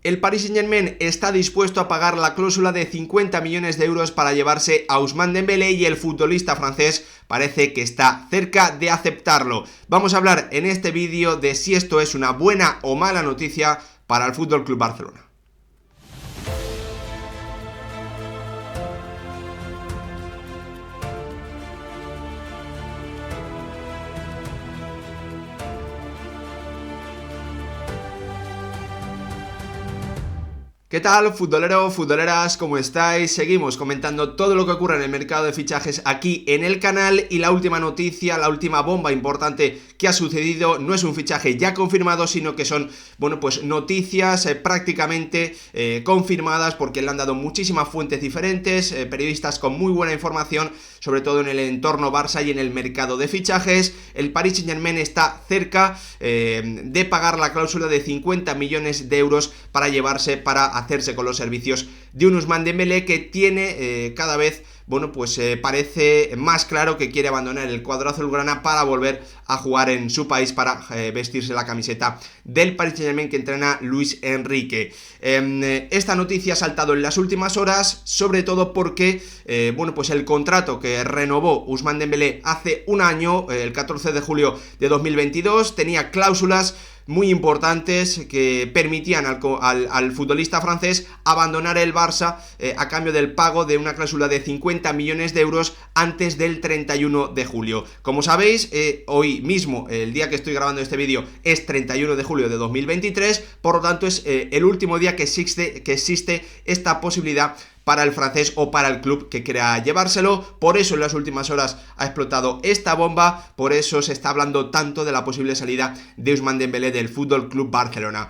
El Paris Saint-Germain está dispuesto a pagar la cláusula de 50 millones de euros para llevarse a Ousmane Dembélé y el futbolista francés parece que está cerca de aceptarlo. Vamos a hablar en este vídeo de si esto es una buena o mala noticia para el FC Barcelona. ¿Qué tal, futbolero, futboleras? ¿Cómo estáis? Seguimos comentando todo lo que ocurre en el mercado de fichajes aquí en el canal, y la última noticia, la última bomba importante que ha sucedido no es un fichaje ya confirmado, sino que son, bueno, pues noticias prácticamente confirmadas, porque le han dado muchísimas fuentes diferentes, periodistas con muy buena información, sobre todo en el entorno Barça y en el mercado de fichajes. El Paris Saint-Germain está cerca de pagar la cláusula de 50 millones de euros para hacerse con los servicios de un Ousmane Dembélé que tiene cada vez, bueno, pues parece más claro que quiere abandonar el cuadro azulgrana para volver a jugar en su país, para vestirse la camiseta del Paris Saint-Germain que entrena Luis Enrique. Esta noticia ha saltado en las últimas horas, sobre todo porque, bueno, pues el contrato que renovó Ousmane Dembélé hace un año, el 14 de julio de 2022, tenía cláusulas muy importantes que permitían al futbolista francés abandonar el Barça a cambio del pago de una cláusula de 50 millones de euros antes del 31 de julio. Como sabéis, hoy mismo, el día que estoy grabando este vídeo, es 31 de julio de 2023, por lo tanto es el último día que existe esta posibilidad para el francés o para el club que quiera llevárselo. Por eso en las últimas horas ha explotado esta bomba, por eso se está hablando tanto de la posible salida de Ousmane Dembélé del FC Barcelona.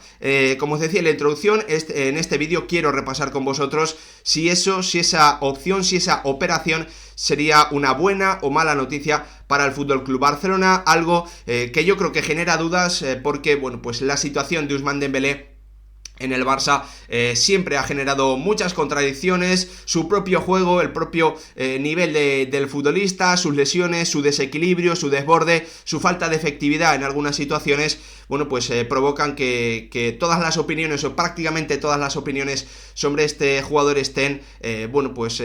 Como os decía en la introducción, en este vídeo quiero repasar con vosotros si esa opción, si esa operación sería una buena o mala noticia para el FC Barcelona, algo que yo creo que genera dudas, porque, bueno, pues la situación de Ousmane Dembélé en el Barça siempre ha generado muchas contradicciones. Su propio juego, el propio nivel del futbolista, sus lesiones, su desequilibrio, su desborde, su falta de efectividad en algunas situaciones, bueno, pues provocan que todas las opiniones, o prácticamente todas las opiniones sobre este jugador estén, bueno, pues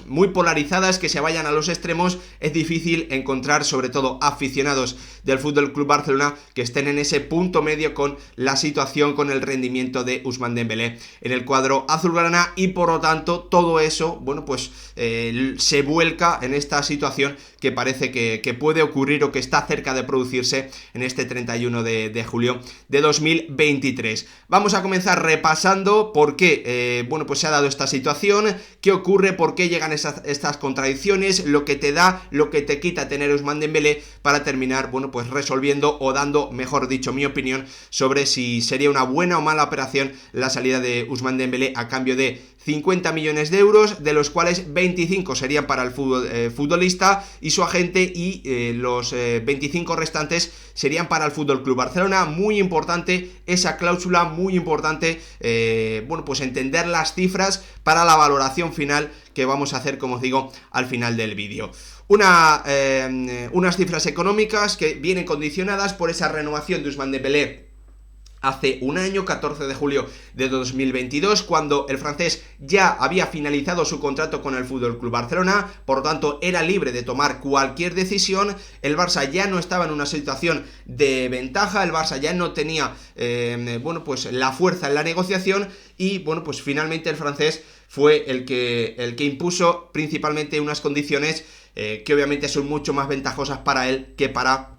muy polarizadas, que se vayan a los extremos. Es difícil encontrar, sobre todo aficionados del FC Barcelona, que estén en ese punto medio con la situación, con el rendimiento de Ousmane Dembélé en el cuadro azulgrana, y por lo tanto todo eso, bueno, pues se vuelca en esta situación que parece que puede ocurrir o que está cerca de producirse en este 31 de julio de 2023. Vamos a comenzar repasando por qué, bueno, pues se ha dado esta situación, qué ocurre, por qué llegan estas contradicciones, lo que te da, lo que te quita tener Ousmane Dembélé, para terminar, bueno, pues resolviendo o dando, mejor dicho, mi opinión sobre si sería una buena o mala operación la salida de Ousmane Dembélé a cambio de 50 millones de euros, de los cuales 25 serían para el futbolista y su agente, y los 25 restantes serían para el FC Barcelona. Muy importante esa cláusula, muy importante, bueno, pues entender las cifras para la valoración final que vamos a hacer, como os digo, al final del vídeo. Unas cifras económicas que vienen condicionadas por esa renovación de Ousmane Dembélé hace un año, 14 de julio de 2022, cuando el francés ya había finalizado su contrato con el FC Barcelona, por lo tanto era libre de tomar cualquier decisión. El Barça ya no estaba en una situación de ventaja, el Barça ya no tenía, bueno, pues la fuerza en la negociación, y, bueno, pues finalmente el francés fue el que impuso principalmente unas condiciones que obviamente son mucho más ventajosas para él que para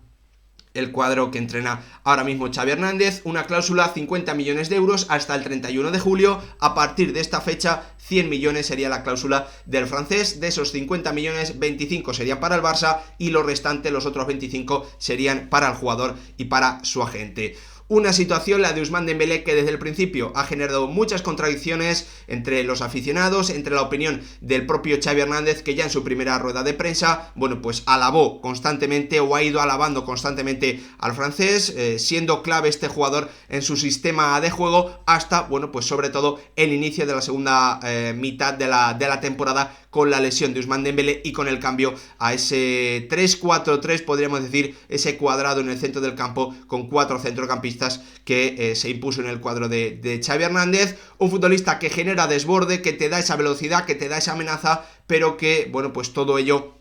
el cuadro que entrena ahora mismo Xavi Hernández. Una cláusula 50 millones de euros hasta el 31 de julio. A partir de esta fecha, 100 millones sería la cláusula del francés. De esos 50 millones, 25 serían para el Barça, y los restantes, los otros 25, serían para el jugador y para su agente. Una situación, la de Ousmane Dembélé, que desde el principio ha generado muchas contradicciones entre los aficionados, entre la opinión del propio Xavi Hernández, que ya en su primera rueda de prensa, bueno, pues alabó constantemente, o ha ido alabando constantemente al francés, siendo clave este jugador en su sistema de juego, hasta, bueno, pues sobre todo el inicio de la segunda mitad de la temporada, con la lesión de Ousmane Dembélé y con el cambio a ese 3-4-3, podríamos decir, ese cuadrado en el centro del campo con 4 centrocampistas que se impuso en el cuadro de Xavi Hernández. Un futbolista que genera desborde, que te da esa velocidad, que te da esa amenaza, pero que, bueno, pues todo ello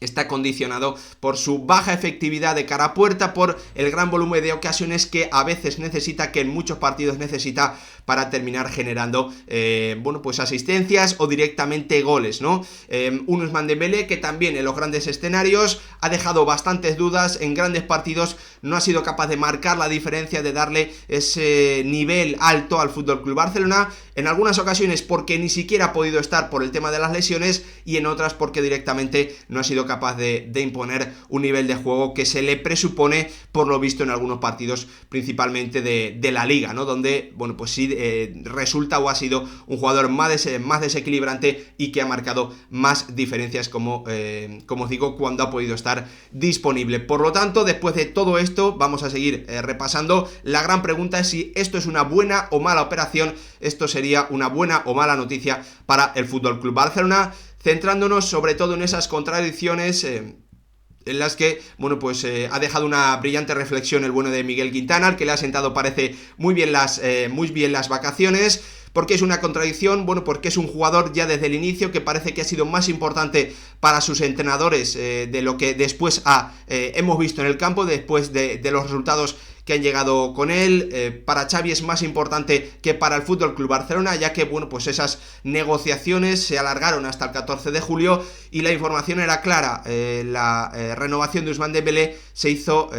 está condicionado por su baja efectividad de cara a puerta, por el gran volumen de ocasiones que a veces necesita, que en muchos partidos necesita para terminar generando, bueno, pues asistencias o directamente goles, ¿no? Un Ousmane Dembélé que también en los grandes escenarios ha dejado bastantes dudas, en grandes partidos no ha sido capaz de marcar la diferencia, de darle ese nivel alto al FC Barcelona, en algunas ocasiones porque ni siquiera ha podido estar por el tema de las lesiones y en otras porque directamente no ha sido capaz de imponer un nivel de juego que se le presupone, por lo visto en algunos partidos, principalmente de la Liga, ¿no? Donde, bueno, pues sí resulta o ha sido un jugador más desequilibrante y que ha marcado más diferencias, como os digo, cuando ha podido estar disponible. Por lo tanto, después de todo esto, vamos a seguir repasando. La gran pregunta es si esto es una buena o mala operación, esto sería una buena o mala noticia para el FC Barcelona, centrándonos sobre todo en esas contradicciones en las que, bueno, pues ha dejado una brillante reflexión el bueno de Miguel Quintana, al que le ha sentado, parece, muy bien las vacaciones. ¿Por qué es una contradicción? Bueno, porque es un jugador ya desde el inicio que parece que ha sido más importante para sus entrenadores de lo que después hemos visto en el campo, después de los resultados que han llegado con él. Para Xavi es más importante que para el FC Barcelona, ya que, bueno, pues esas negociaciones se alargaron hasta el 14 de julio y la información era clara. La renovación de Ousmane Dembélé se hizo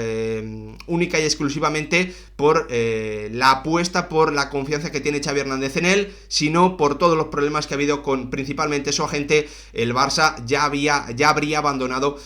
única y exclusivamente por la apuesta, por la confianza que tiene Xavi Hernández en él, sino por todos los problemas que ha habido con principalmente su agente. El Barça ya habría abandonado,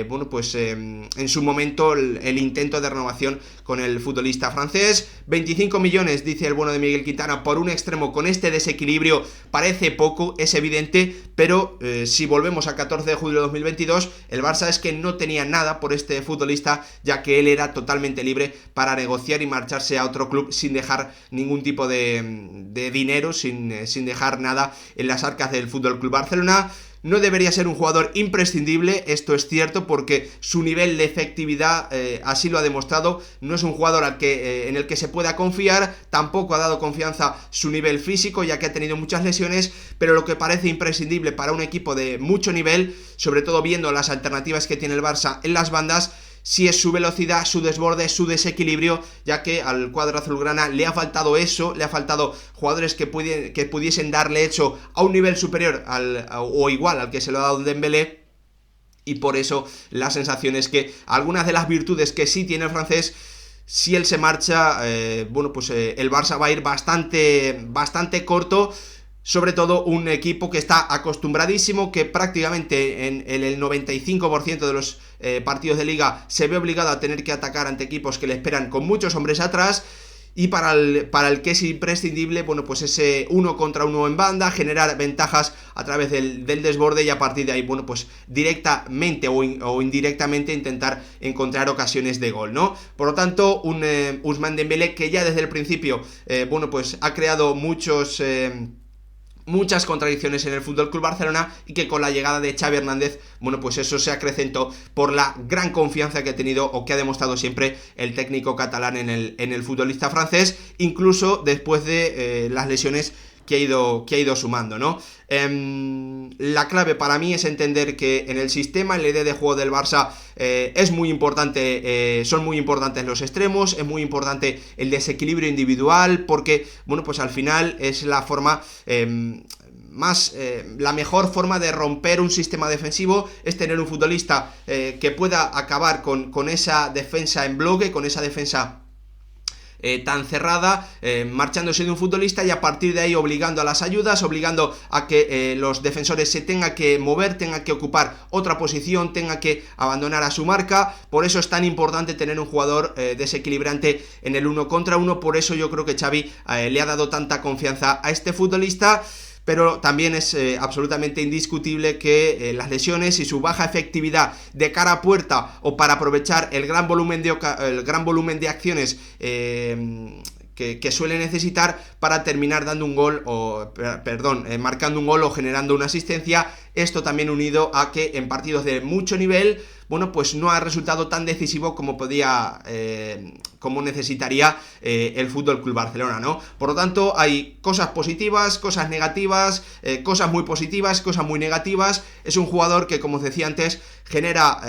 bueno, pues en su momento el intento de renovación con el futbolista francés. 25 millones, dice el bueno de Miguel Quintana, por un extremo con este desequilibrio parece poco, es evidente, pero si volvemos a 14 de julio de 2022, el Barça es que no tenía nada por este futbolista, ya que él era totalmente libre para negociar y marcharse a otro club sin dejar ningún tipo de dinero, sin dejar nada en las arcas del FC Barcelona. No debería ser un jugador imprescindible, esto es cierto, porque su nivel de efectividad así lo ha demostrado. No es un jugador en el que se pueda confiar, tampoco ha dado confianza su nivel físico, ya que ha tenido muchas lesiones, pero lo que parece imprescindible para un equipo de mucho nivel, sobre todo viendo las alternativas que tiene el Barça en las bandas, sí es su velocidad, su desborde, su desequilibrio, ya que al cuadro azulgrana le ha faltado eso, le ha faltado jugadores que pudiesen darle eso a un nivel superior o igual al que se lo ha dado Dembélé, y por eso la sensación es que algunas de las virtudes que sí tiene el francés, si él se marcha, bueno, pues el Barça va a ir bastante corto. Sobre todo un equipo que está acostumbradísimo, que prácticamente en el 95% de los partidos de liga se ve obligado a tener que atacar ante equipos que le esperan con muchos hombres atrás, y para el que es imprescindible, bueno, pues ese 1 contra 1 en banda, generar ventajas a través del desborde, y a partir de ahí, bueno, pues directamente o indirectamente intentar encontrar ocasiones de gol, ¿no? Por lo tanto, un Ousmane Dembélé que ya desde el principio, bueno, pues ha creado muchas contradicciones en el FC Barcelona, y que con la llegada de Xavi Hernández, bueno, pues eso se acrecentó por la gran confianza que ha tenido o que ha demostrado siempre el técnico catalán en el futbolista francés, incluso después de las lesiones que ha ido sumando, ¿no? La clave para mí es entender que en el sistema, en la idea de juego del Barça, es muy importante, son muy importantes los extremos, es muy importante el desequilibrio individual, porque, bueno, pues al final es la forma la mejor forma de romper un sistema defensivo, es tener un futbolista que pueda acabar con esa defensa en bloque, con esa defensa tan cerrada, marchándose de un futbolista, y a partir de ahí obligando a las ayudas, obligando a que los defensores se tengan que mover, tengan que ocupar otra posición, tengan que abandonar a su marca. Por eso es tan importante tener un jugador desequilibrante en el 1 contra 1, por eso yo creo que Xavi le ha dado tanta confianza a este futbolista. Pero también es absolutamente indiscutible que las lesiones y su baja efectividad de cara a puerta, o para aprovechar el gran volumen de acciones que suele necesitar para terminar dando un gol marcando un gol o generando una asistencia. Esto también unido a que en partidos de mucho nivel, bueno, pues no ha resultado tan decisivo como como necesitaría el Fútbol Club Barcelona, ¿no? Por lo tanto, hay cosas positivas, cosas negativas, cosas muy positivas, cosas muy negativas. Es un jugador que, como os decía antes, genera,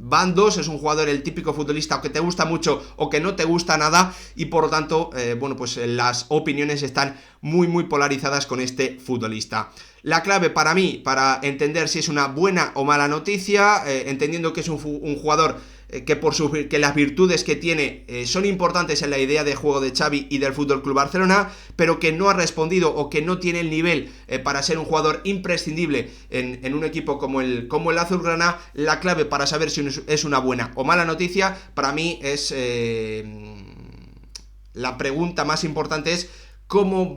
bandos, es un jugador, el típico futbolista, o que te gusta mucho o que no te gusta nada, y por lo tanto, las opiniones están muy polarizadas con este futbolista. La clave para mí, para entender si es una buena o mala noticia, entendiendo que es un jugador que las virtudes que tiene son importantes en la idea de juego de Xavi y del Fútbol Club Barcelona, pero que no ha respondido o que no tiene el nivel para ser un jugador imprescindible en un equipo como el azulgrana. La clave para saber si es una buena o mala noticia, para mí es la pregunta más importante es cómo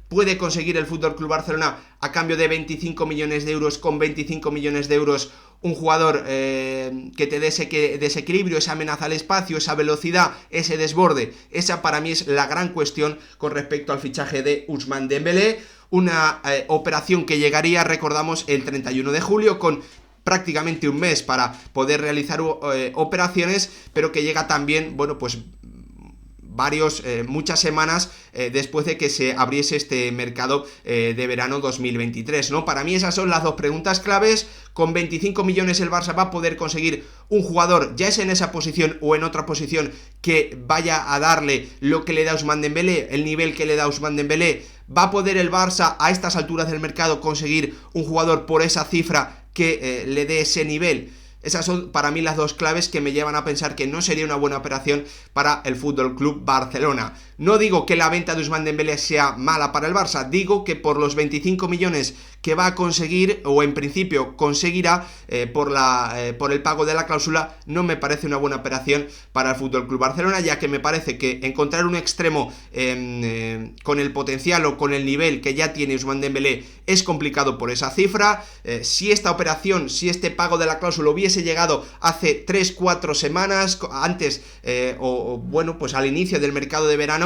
puede conseguir el Fútbol Club Barcelona a cambio de 25 millones de euros, con 25 millones de euros, un jugador que te dé ese desequilibrio, esa amenaza al espacio, esa velocidad, ese desborde. Esa para mí es la gran cuestión con respecto al fichaje de Ousmane Dembélé, una operación que llegaría, recordamos, el 31 de julio, con prácticamente un mes para poder realizar operaciones, pero que llega también, muchas semanas después de que se abriese este mercado de verano 2023, ¿no? Para mí esas son las dos preguntas claves. Con 25 millones el Barça va a poder conseguir un jugador, ya es en esa posición o en otra posición, que vaya a darle lo que le da Ousmane Dembélé, el nivel que le da Ousmane Dembélé. ¿Va a poder el Barça a estas alturas del mercado conseguir un jugador por esa cifra que le dé ese nivel? Esas son para mí las dos claves que me llevan a pensar que no sería una buena operación para el Fútbol Club Barcelona. No digo que la venta de Ousmane Dembélé sea mala para el Barça, digo que por los 25 millones que va a conseguir, o en principio conseguirá, por el pago de la cláusula, no me parece una buena operación para el Fútbol Club Barcelona, ya que me parece que encontrar un extremo con el potencial o con el nivel que ya tiene Ousmane Dembélé es complicado por esa cifra. Si esta operación, si este pago de la cláusula hubiese llegado hace 3-4 semanas antes, al inicio del mercado de verano,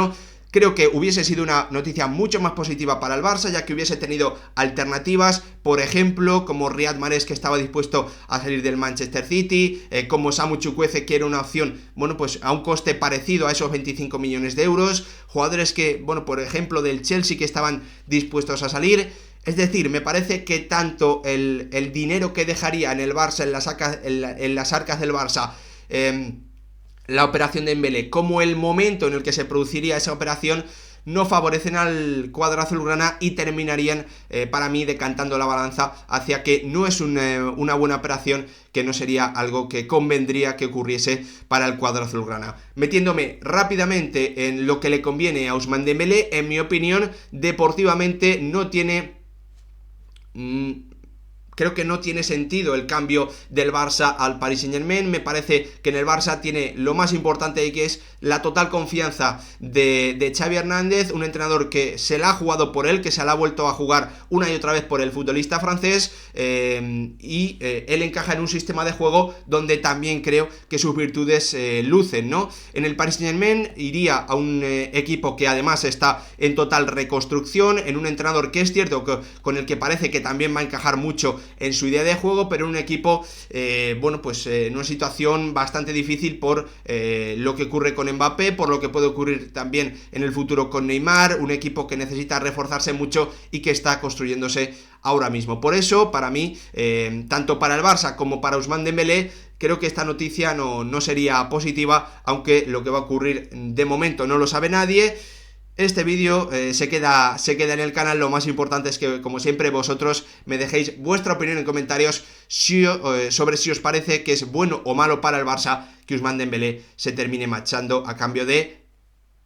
creo que hubiese sido una noticia mucho más positiva para el Barça, ya que hubiese tenido alternativas, por ejemplo, como Riyad Mahrez, que estaba dispuesto a salir del Manchester City, como Samu Chukwueze, que era una opción, a un coste parecido a esos 25 millones de euros, jugadores que, por ejemplo, del Chelsea, que estaban dispuestos a salir. Es decir, me parece que tanto el dinero que dejaría en el Barça, en las arcas del Barça, la operación de Dembélé, como el momento en el que se produciría esa operación, no favorecen al cuadro azulgrana y terminarían, para mí, decantando la balanza hacia que no es una buena operación, que no sería algo que convendría que ocurriese para el cuadro azulgrana. Metiéndome rápidamente en lo que le conviene a Ousmane Dembélé, en mi opinión, deportivamente no tiene... Creo que no tiene sentido el cambio del Barça al Paris Saint-Germain. Me parece que en el Barça tiene lo más importante, y que es la total confianza de Xavi Hernández, un entrenador que se la ha jugado por él, que se la ha vuelto a jugar una y otra vez por el futbolista francés, y él encaja en un sistema de juego donde también creo que sus virtudes lucen, ¿no? En el Paris Saint-Germain iría a un equipo que además está en total reconstrucción, en un entrenador que es cierto que, con el que parece que también va a encajar mucho en su idea de juego, pero un equipo en una situación bastante difícil por lo que ocurre con Mbappé, por lo que puede ocurrir también en el futuro con Neymar, un equipo que necesita reforzarse mucho y que está construyéndose ahora mismo. Por eso, para mí, tanto para el Barça como para Ousmane Dembélé, creo que esta noticia no sería positiva, aunque lo que va a ocurrir de momento no lo sabe nadie. Este vídeo se queda en el canal. Lo más importante es que, como siempre, vosotros me dejéis vuestra opinión en comentarios sobre si os parece que es bueno o malo para el Barça que Ousmane Dembélé se termine marchando a cambio de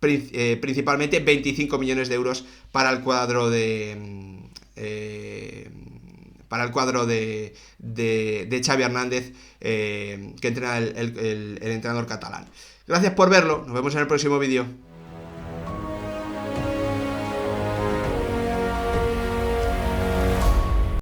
principalmente 25 millones de euros para el cuadro de Xavi Hernández, que entrena el entrenador catalán. Gracias por verlo, nos vemos en el próximo vídeo.